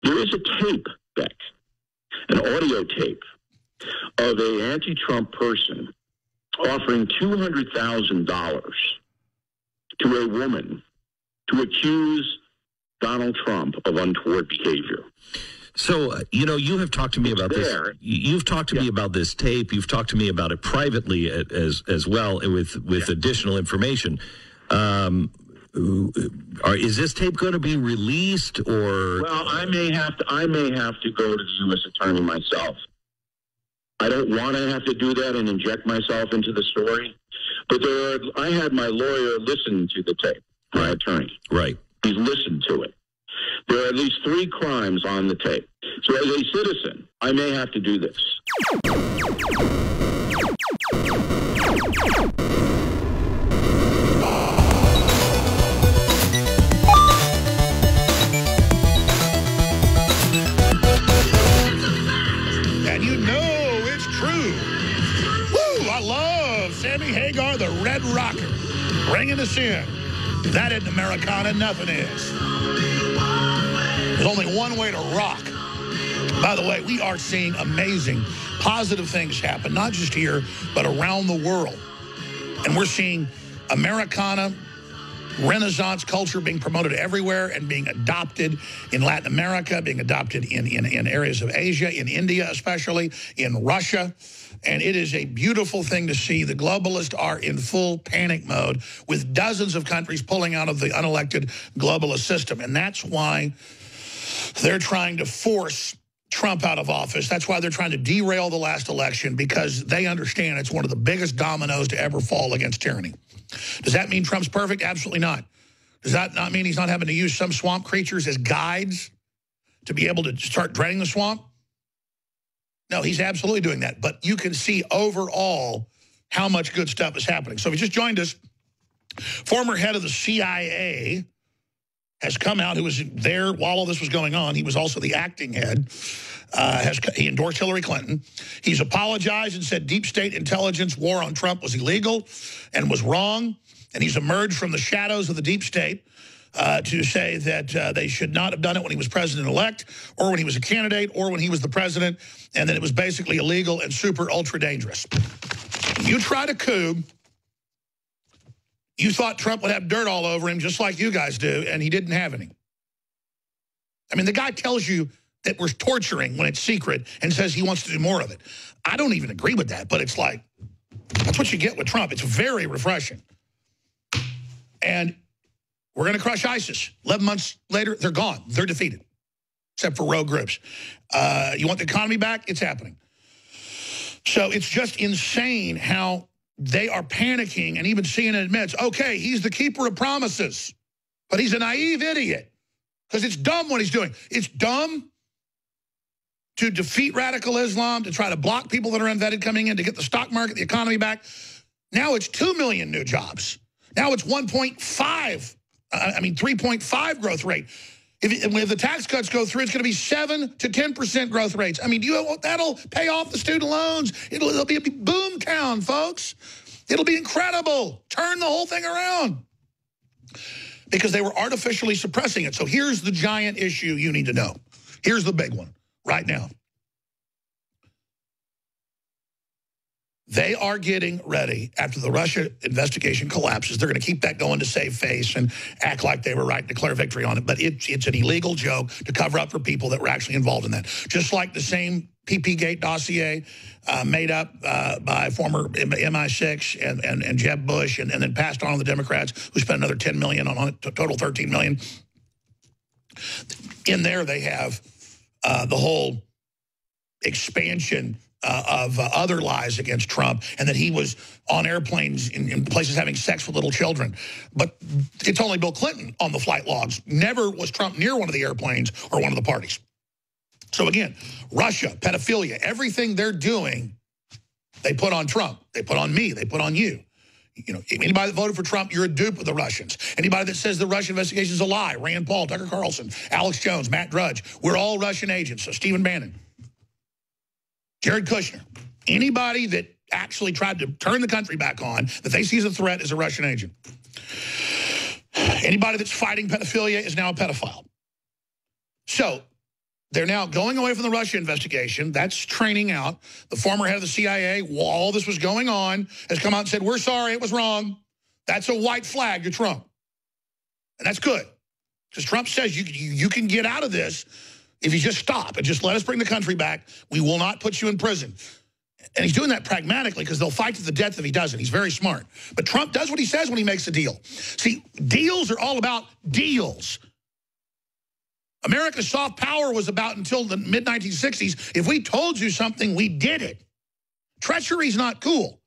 There is a tape, Beck, an audio tape of an anti-Trump person offering $200,000 to a woman to accuse Donald Trump of untoward behavior. So, you have talked to me about this. You've talked to me about this tape. You've talked to me about it privately as well with additional information. Is this tape going to be released, or? Well, I may have to go to the U.S. Attorney myself. I don't want to have to do that and inject myself into the story. But I had my lawyer listen to the tape, my attorney. Right. He's listened to it. There are at least 3 crimes on the tape. So as a citizen, I may have to do this. And you know it's true. Woo! I love Sammy Hagar, the Red Rocker, bringing us in. That isn't Americana, nothing is. There's only one way to rock. By the way, we are seeing amazing, positive things happen, not just here, but around the world. And we're seeing Americana, Renaissance culture being promoted everywhere and being adopted in Latin America, being adopted in areas of Asia, in India especially, in Russia. And it is a beautiful thing to see. The globalists are in full panic mode with dozens of countries pulling out of the unelected globalist system. And that's why they're trying to force Trump out of office. That's why they're trying to derail the last election, because they understand it's one of the biggest dominoes to ever fall against tyranny. Does that mean Trump's perfect? Absolutely not. Does that not mean he's not having to use some swamp creatures as guides to be able to start draining the swamp? No, he's absolutely doing that. But you can see overall how much good stuff is happening. So if you just joined us, former head of the CIA has come out, who was there while all this was going on. He was also the acting head. He endorsed Hillary Clinton. He's apologized and said deep state intelligence war on Trump was illegal and was wrong. And he's emerged from the shadows of the deep state to say that they should not have done it when he was president-elect, or when he was a candidate, or when he was the president, and that it was basically illegal and super ultra dangerous. You tried a coup. You thought Trump would have dirt all over him, just like you guys do, and he didn't have any. I mean, the guy tells you that we're torturing when it's secret and says he wants to do more of it. I don't even agree with that, but it's like, that's what you get with Trump. It's very refreshing. And we're going to crush ISIS. 11 months later, they're gone. They're defeated, except for rogue groups. You want the economy back? It's happening. So it's just insane how they are panicking, and even CNN admits, okay, he's the keeper of promises, but he's a naive idiot because it's dumb what he's doing. It's dumb to defeat radical Islam, to try to block people that are unvetted coming in, to get the stock market, the economy back. Now it's 2 million new jobs. Now it's 3.5 growth rate. If the tax cuts go through, it's going to be 7 to 10% growth rates. I mean, that'll pay off the student loans. It'll be a boom town, folks. It'll be incredible. Turn the whole thing around. Because they were artificially suppressing it. So here's the giant issue you need to know. Here's the big one right now. They are getting ready after the Russia investigation collapses. They're going to keep that going to save face and act like they were right and declare victory on it. But it's an illegal joke to cover up for people that were actually involved in that. Just like the same PP-Gate dossier made up by former MI6 and Jeb Bush and then passed on to the Democrats, who spent another $10 million on it, total $13 million. In there they have the whole expansion of other lies against Trump, and that he was on airplanes in places having sex with little children. But it's only Bill Clinton on the flight logs. Never was Trump near one of the airplanes or one of the parties. So again, Russia, pedophilia, everything they're doing, they put on Trump. They put on me. They put on you. You know, anybody that voted for Trump, you're a dupe of the Russians. Anybody that says the Russian investigation is a lie, Rand Paul, Tucker Carlson, Alex Jones, Matt Drudge, we're all Russian agents. So Stephen Bannon, Jared Kushner, anybody that actually tried to turn the country back on, that they see as a threat, is a Russian agent. Anybody that's fighting pedophilia is now a pedophile. So They're now going away from the Russia investigation. That's training out. The former head of the CIA, while all this was going on, has come out and said, we're sorry, it was wrong. That's a white flag to Trump. And that's good. Because Trump says you can get out of this if you just stop and just let us bring the country back. We will not put you in prison. And he's doing that pragmatically because they'll fight to the death if he doesn't. He's very smart. But Trump does what he says when he makes a deal. See, deals are all about deals. America's soft power was about until the mid-1960s. If we told you something, we did it. Treachery's not cool.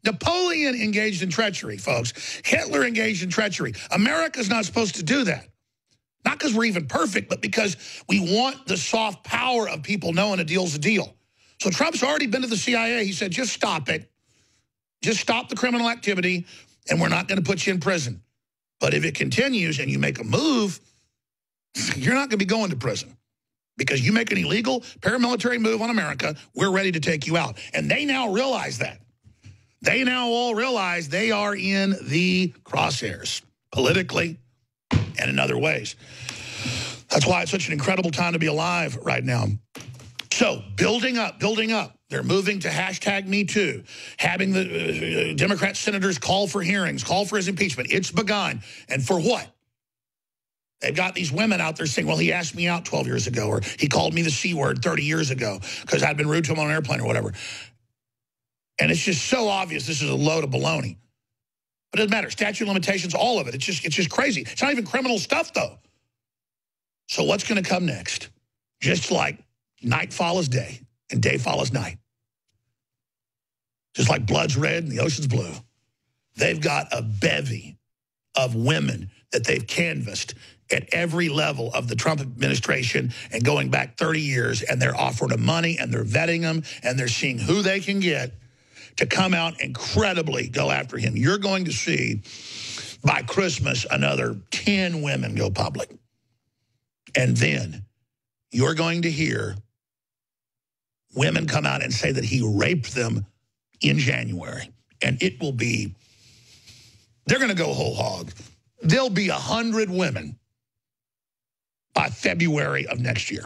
Napoleon engaged in treachery, folks. Hitler engaged in treachery. America's not supposed to do that. Not because we're even perfect, but because we want the soft power of people knowing a deal's a deal. So Trump's already been to the CIA. He said, just stop it. Just stop the criminal activity, and we're not going to put you in prison. But if it continues and you make a move, you're not going to be going to prison. Because you make an illegal paramilitary move on America, we're ready to take you out. And they now realize that. They now all realize they are in the crosshairs, politically and in other ways. That's why it's such an incredible time to be alive right now. So, building up. They're moving to hashtag Me Too, having the Democrat senators call for hearings, call for his impeachment. It's begun. And for what? They've got these women out there saying, well, he asked me out 12 years ago, or he called me the C word 30 years ago because I'd been rude to him on an airplane or whatever. And it's just so obvious this is a load of baloney. But it doesn't matter. Statute of limitations, all of it. It's just crazy. It's not even criminal stuff, though. So what's going to come next? Just like night follows day and day follows night. Just like blood's red and the ocean's blue. They've got a bevy of women that they've canvassed at every level of the Trump administration and going back 30 years, and they're offering them money, and they're vetting them, and they're seeing who they can get to come out and credibly go after him. You're going to see, by Christmas, another 10 women go public. And then you're going to hear women come out and say that he raped them in January. And it will be, they're going to go whole hog. There'll be 100 women by February of next year.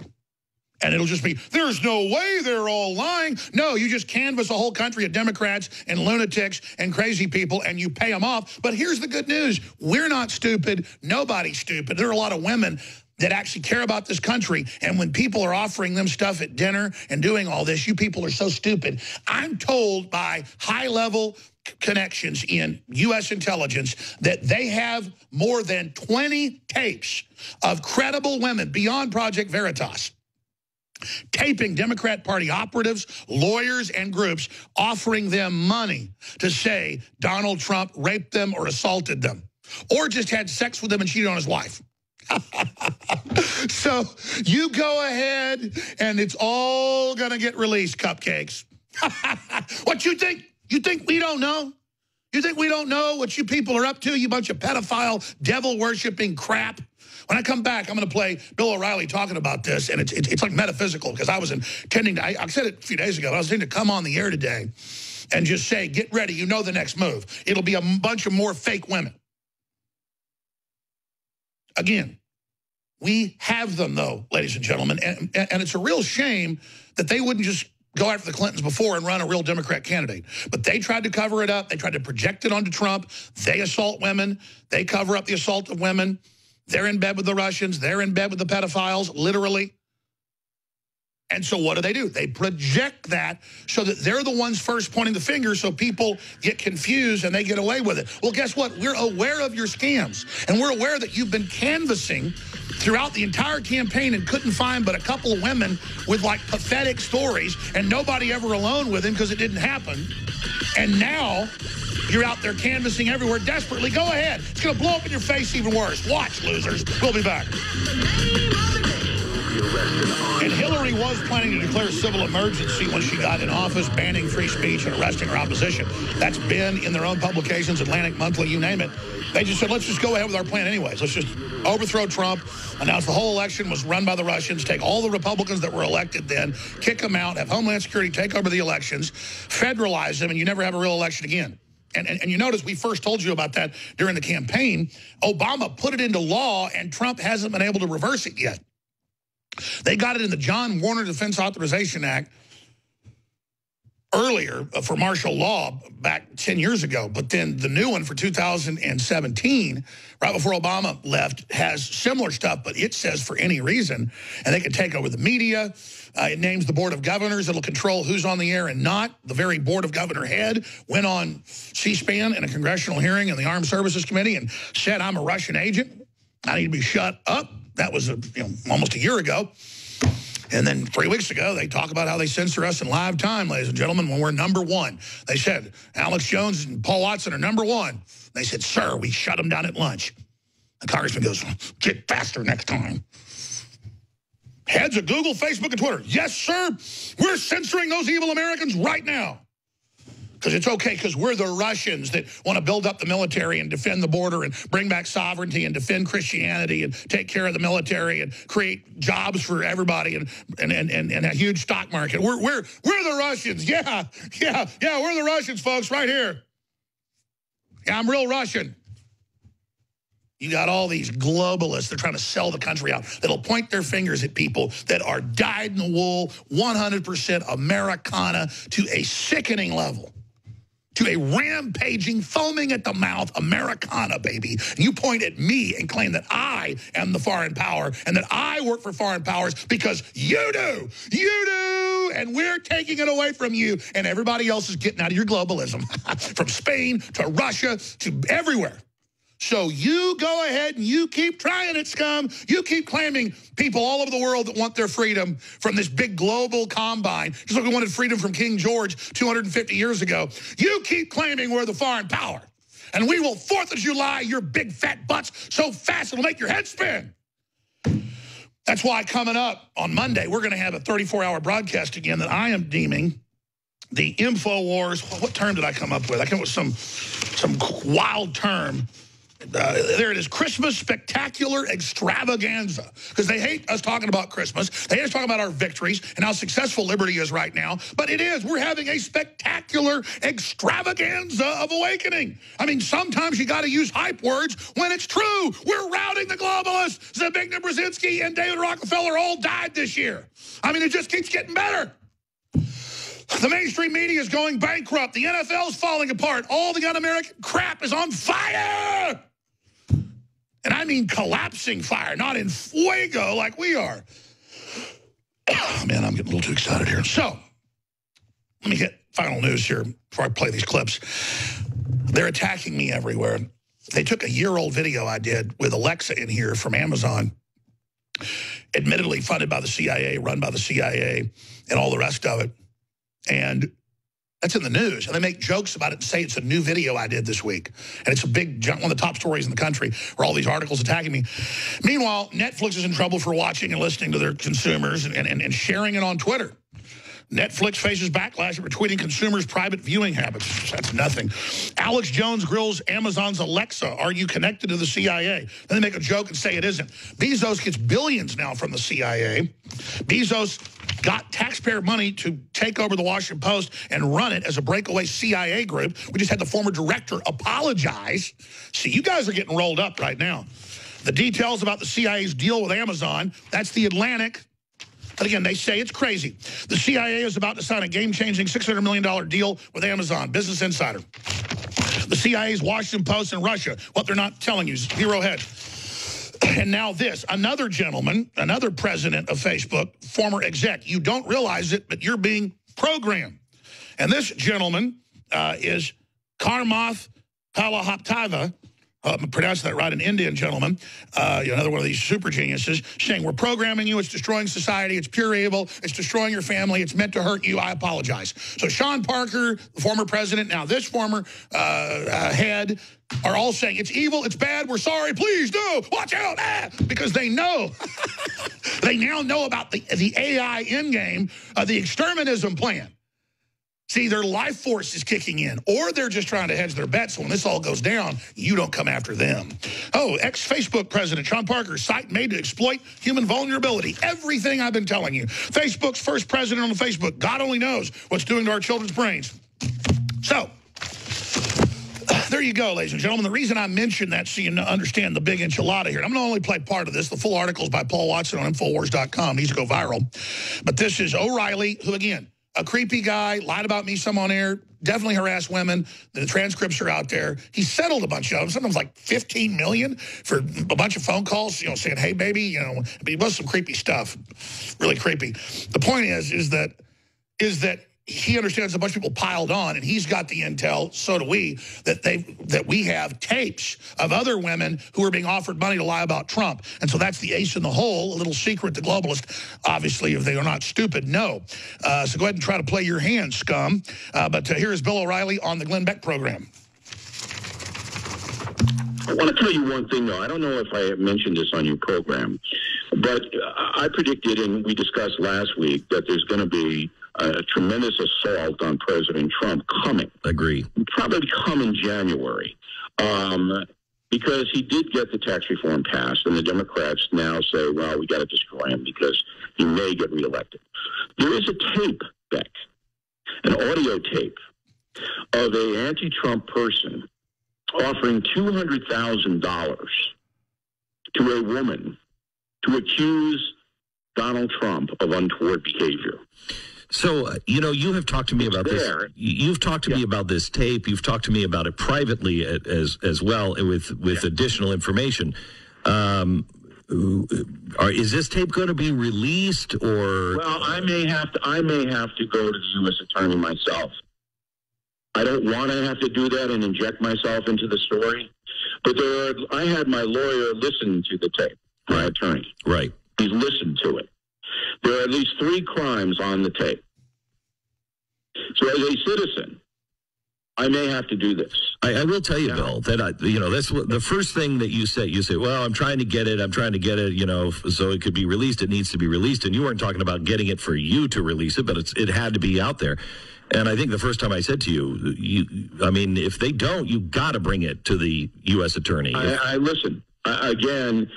And it'll just be, there's no way they're all lying. No, you just canvass a whole country of Democrats and lunatics and crazy people, and you pay them off. But here's the good news. We're not stupid. Nobody's stupid. There are a lot of women that actually care about this country. And when people are offering them stuff at dinner and doing all this, you people are so stupid. I'm told by high-level connections in U.S. intelligence that they have more than 20 tapes of credible women beyond Project Veritas taping Democrat Party operatives, lawyers, and groups offering them money to say Donald Trump raped them or assaulted them or just had sex with them and cheated on his wife. So you go ahead and it's all going to get released, cupcakes. What you think? You think we don't know? You think we don't know what you people are up to, you bunch of pedophile, devil-worshipping crap? When I come back, I'm going to play Bill O'Reilly talking about this, and it's like metaphysical, because I was intending to, I said it a few days ago, I was intending to come on the air today and just say, get ready, you know the next move. It'll be a bunch of more fake women. Again, we have them, though, ladies and gentlemen, and it's a real shame that they wouldn't just go after the Clintons before and run a real Democrat candidate. But they tried to cover it up. They tried to project it onto Trump. They assault women. They cover up the assault of women. They're in bed with the Russians. They're in bed with the pedophiles, literally. And so what do? They project that so that they're the ones first pointing the finger so people get confused and they get away with it. Well, guess what? We're aware of your scams. And we're aware that you've been canvassing throughout the entire campaign and couldn't find but a couple of women with, like, pathetic stories and nobody ever alone with him because it didn't happen. And now you're out there canvassing everywhere desperately. Go ahead. It's going to blow up in your face even worse. Watch, losers. We'll be back. And Hillary was planning to declare a civil emergency when she got in office, banning free speech and arresting her opposition. That's been in their own publications, Atlantic Monthly, you name it. They just said, let's just go ahead with our plan anyways. Let's just overthrow Trump, announce the whole election was run by the Russians, take all the Republicans that were elected then, kick them out, have Homeland Security take over the elections, federalize them, and you never have a real election again. And you notice we first told you about that during the campaign. Obama put it into law, and Trump hasn't been able to reverse it yet. They got it in the John Warner Defense Authorization Act earlier for martial law back 10 years ago. But then the new one for 2017, right before Obama left, has similar stuff, but it says for any reason. And they can take over the media. It names the Board of Governors. It'll control who's on the air and not. The very Board of Governor head went on C-SPAN in a congressional hearing in the Armed Services Committee and said, I'm a Russian agent. I need to be shut up. That was almost a year ago. And then 3 weeks ago, they talk about how they censor us in live time, ladies and gentlemen, when we're number one. They said, Alex Jones and Paul Watson are number one. They said, sir, we shut them down at lunch. The congressman goes, get faster next time. Heads of Google, Facebook, and Twitter. Yes, sir, we're censoring those evil Americans right now. Because it's okay, because we're the Russians that want to build up the military and defend the border and bring back sovereignty and defend Christianity and take care of the military and create jobs for everybody and a huge stock market. We're the Russians. Yeah, we're the Russians, folks, right here. Yeah, I'm real Russian. You got all these globalists. They're trying to sell the country out. That'll point their fingers at people that are dyed-in-the-wool, 100% Americana to a sickening level. To a rampaging, foaming at the mouth Americana, baby. And you point at me and claim that I am the foreign power and that I work for foreign powers because you do. You do. And we're taking it away from you. And everybody else is getting out of your globalism. From Spain to Russia to everywhere. So you go ahead and you keep trying it, scum. You keep claiming people all over the world that want their freedom from this big global combine, just like we wanted freedom from King George 250 years ago. You keep claiming we're the foreign power. And we will 4th of July your big fat butts so fast it'll make your head spin. That's why coming up on Monday, we're going to have a 34-hour broadcast again that I am deeming the InfoWars. What term did I come up with? I came up with some wild term. There it is, Christmas Spectacular Extravaganza. Because they hate us talking about Christmas. They hate us talking about our victories and how successful liberty is right now. But it is. We're having a spectacular extravaganza of awakening. I mean, sometimes you got to use hype words when it's true. We're routing the globalists. Zbigniew Brzezinski and David Rockefeller all died this year. I mean, it just keeps getting better. The mainstream media is going bankrupt. The NFL is falling apart. All the un-American crap is on fire. And I mean collapsing fire, not in fuego like we are. Oh, man, I'm getting a little too excited here. So, let me hit final news here before I play these clips. They're attacking me everywhere. They took a year-old video I did with Alexa in here from Amazon, admittedly funded by the CIA, run by the CIA, and all the rest of it. And that's in the news. And they make jokes about it and say it's a new video I did this week. And it's a big, one of the top stories in the country where all these articles attacking me. Meanwhile, Netflix is in trouble for watching and listening to their consumers and sharing it on Twitter. Netflix faces backlash for tweeting consumers' private viewing habits. That's nothing. Alex Jones grills Amazon's Alexa. Are you connected to the CIA? Then they make a joke and say it isn't. Bezos gets billions now from the CIA. Bezos got taxpayer money to take over the Washington Post and run it as a breakaway CIA group. We just had the former director apologize. See, you guys are getting rolled up right now. The details about the CIA's deal with Amazon, that's the Atlantic. But again, they say it's crazy. The CIA is about to sign a game-changing $600 million deal with Amazon. Business Insider. The CIA's Washington Post and Russia. What they're not telling you, zero head. And now this, another gentleman, another president of Facebook, former exec. You don't realize it, but you're being programmed. And this gentleman is Karmath Palahaptava. I'm pronouncing that right, an Indian gentleman, another one of these super geniuses, saying we're programming you, it's destroying society, it's pure evil, it's destroying your family, it's meant to hurt you, I apologize. So Sean Parker, the former president, now this former head, are all saying it's evil, it's bad, we're sorry, please, no, watch out, because they know. They now know about the AI endgame, the exterminism plan. See, their life force is kicking in, or they're just trying to hedge their bets. So when this all goes down, you don't come after them. Oh, ex-Facebook president Sean Parker, site made to exploit human vulnerability. Everything I've been telling you. Facebook's first president on Facebook. God only knows what's doing to our children's brains. So, there you go, ladies and gentlemen. The reason I mentioned that so you understand the big enchilada here, and I'm going to only play part of this. The full article is by Paul Watson on Infowars.com. Needs to go viral. But this is O'Reilly, who, again, a creepy guy, lied about me some on air, definitely harassed women. The transcripts are out there. He settled a bunch of them, sometimes like $15 million for a bunch of phone calls, you know, saying, hey, baby, you know. But he was some creepy stuff, really creepy. The point is that he understands a bunch of people piled on, and he's got the intel, so do we, that we have tapes of other women who are being offered money to lie about Trump. And so that's the ace in the hole, a little secret the globalists, obviously, if they are not stupid, know. So go ahead and try to play your hand, scum. But here is Bill O'Reilly on the Glenn Beck program. I want to tell you one thing, though. I don't know if I mentioned this on your program, but I predicted, and we discussed last week, that there's going to be a tremendous assault on President Trump coming. Agree. Probably come in January, because he did get the tax reform passed, and the Democrats now say, well, we got to destroy him because he may get reelected. There is a tape, Beck, an audio tape of an anti-Trump person offering $200,000 to a woman to accuse Donald Trump of untoward behavior. So, you know, you have talked to me about this. You've talked to me about this tape. You've talked to me about it privately as well with additional information. Is this tape going to be released, or? Well, I may have to go to the U.S. Attorney myself. I don't want to have to do that and inject myself into the story. But I had my lawyer listen to the tape, my attorney. Right. He's listened to it. There are at least 3 crimes on the tape. So as a citizen, I may have to do this. I will tell you, Bill, that that's the first thing that you say. You say, well, I'm trying to get it, you know, so it could be released. It needs to be released. And you weren't talking about getting it for you to release it, but it had to be out there. And I think the first time I said to you, I mean, if they don't, you got to bring it to the U.S. Attorney. I listen. Again,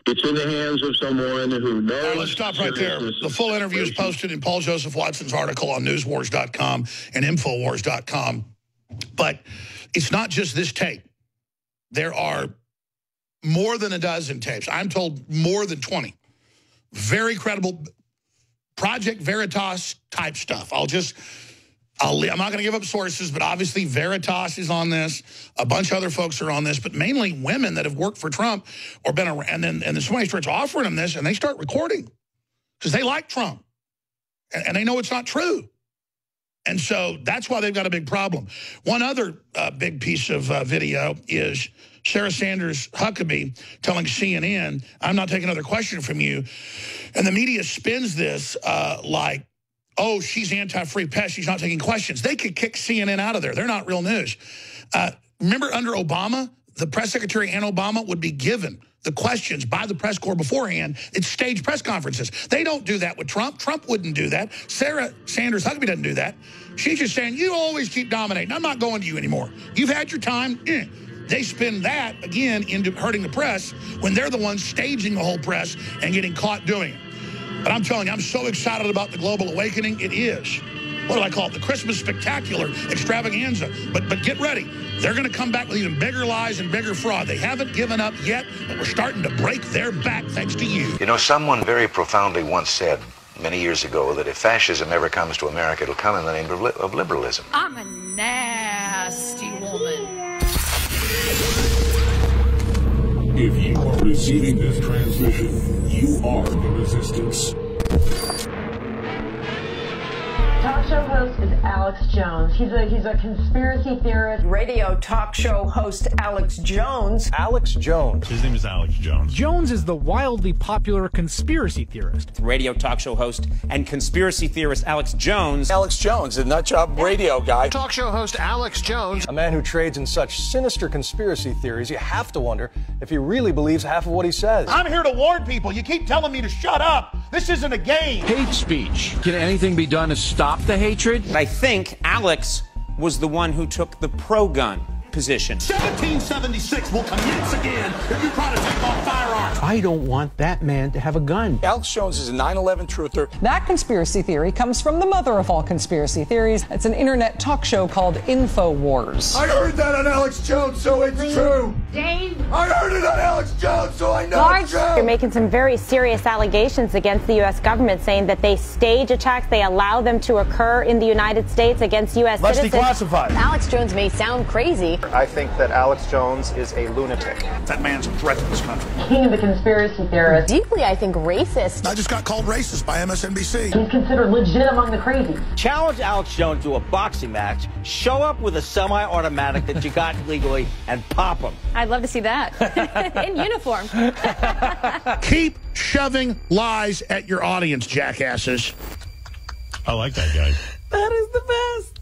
it's in the hands of someone who knows. All right, let's stop right there. The full interview is posted in Paul Joseph Watson's article on newswars.com and infowars.com. But it's not just this tape. There are more than a dozen tapes. I'm told more than 20. Very credible Project Veritas type stuff. I'm not going to give up sources, but obviously Veritas is on this. A bunch of other folks are on this, but mainly women that have worked for Trump or been around. And then somebody starts offering them this, and they start recording because they like Trump. And they know it's not true. And so that's why they've got a big problem. One other big piece of video is Sarah Sanders Huckabee telling CNN, I'm not taking another question from you. And the media spins this like, oh, she's anti-free press, she's not taking questions. They could kick CNN out of there. They're not real news. Remember under Obama, the press secretary and Obama would be given the questions by the press corps beforehand. It's staged press conferences. They don't do that with Trump. Trump wouldn't do that. Sarah Sanders Huckabee doesn't do that. She's just saying, you always keep dominating. I'm not going to you anymore. You've had your time. They spin that, again, into hurting the press when they're the ones staging the whole press and getting caught doing it. But I'm telling you, I'm so excited about the global awakening. It is, what do I call it, the Christmas spectacular extravaganza. But get ready. They're going to come back with even bigger lies and bigger fraud. They haven't given up yet, but we're starting to break their back thanks to you. You know, someone very profoundly once said many years ago that if fascism ever comes to America, it'll come in the name of liberalism. I'm a nasty woman. If you are receiving this transmission, you are the resistance. Talk show host is Alex Jones. He's a conspiracy theorist. Radio talk show host Alex Jones. Alex Jones. His name is Alex Jones. Jones is the wildly popular conspiracy theorist. Radio talk show host and conspiracy theorist Alex Jones. Alex Jones, the nutjob radio guy. Talk show host Alex Jones. A man who trades in such sinister conspiracy theories, you have to wonder if he really believes half of what he says. I'm here to warn people. You keep telling me to shut up. This isn't a game. Hate speech. Can anything be done to stop the hatred? I think Alex was the one who took the pro-gun position. 1776 will commence again if you try to take off firearms. that. I don't want that man to have a gun. Alex Jones is a 9/11 truther. That conspiracy theory comes from the mother of all conspiracy theories. It's an internet talk show called InfoWars. I heard that on Alex Jones, so it's true. Dave? I heard it on Alex Jones, so I know it's true. You're making some very serious allegations against the U.S. government, saying that they stage attacks, they allow them to occur in the United States against U.S. citizens. Let's declassify. Alex Jones may sound crazy. I think that Alex Jones is a lunatic. That man's a threat to this country. King of the conspiracy theorists. Deeply, I think, racist. I just got called racist by MSNBC. He's considered legit among the crazy. Challenge Alex Jones to a boxing match, show up with a semi-automatic that you got legally, and pop him. I'd love to see that. In uniform. Keep shoving lies at your audience, jackasses. I like that guy. That is the best.